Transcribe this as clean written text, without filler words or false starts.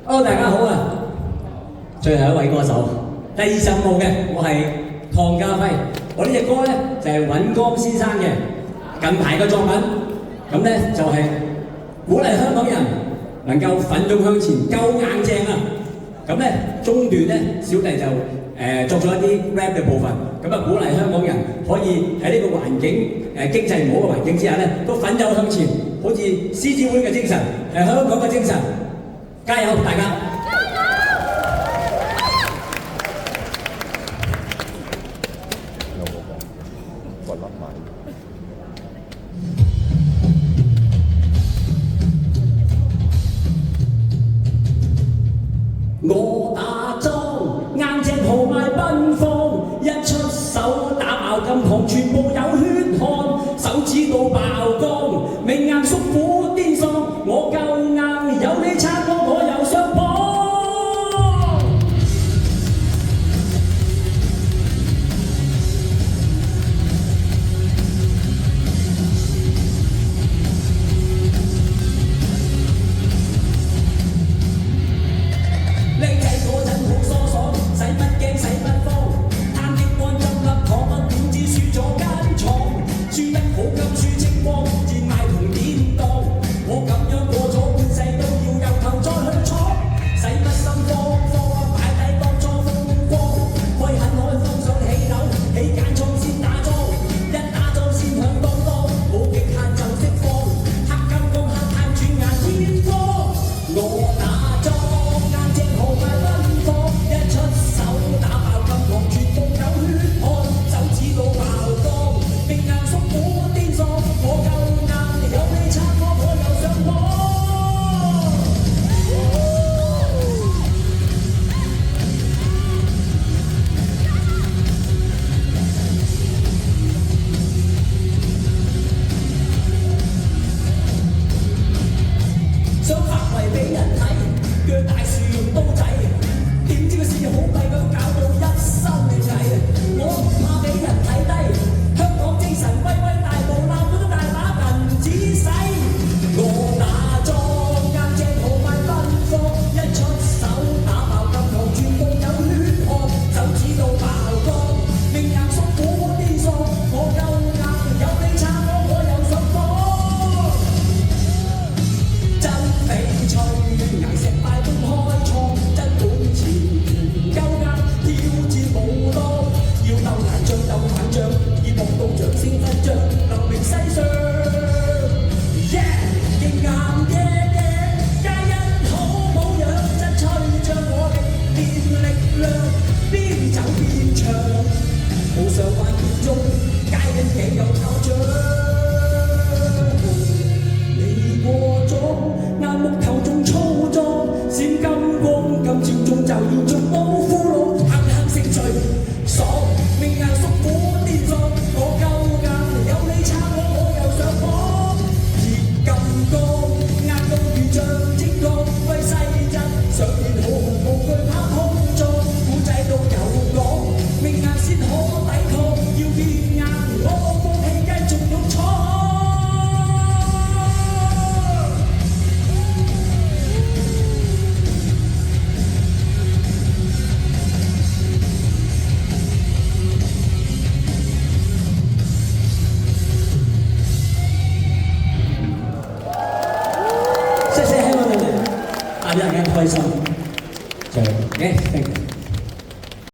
Hello，大家好啊！最後一位歌手，第25號嘅，我係湯家輝。我呢隻歌咧就係尹光先生嘅近排嘅作品，咁咧就係鼓勵香港人能夠奮勇向前，夠硬正啊！咁咧中段咧，小弟就作咗一啲 rap 嘅部分，咁啊鼓勵香港人可以喺呢個環境經濟唔好嘅環境之下咧，都奮勇向前，好似獅子會嘅精神，香港嘅精神，加油大家！我打樁硬正豪邁奔放，一出手打爆金礦，全部有血汗，手指到爆光，命硬縮苦癲喪，我夠硬，有你撐我又上磅。謝謝香港人，大家開心，就嘅。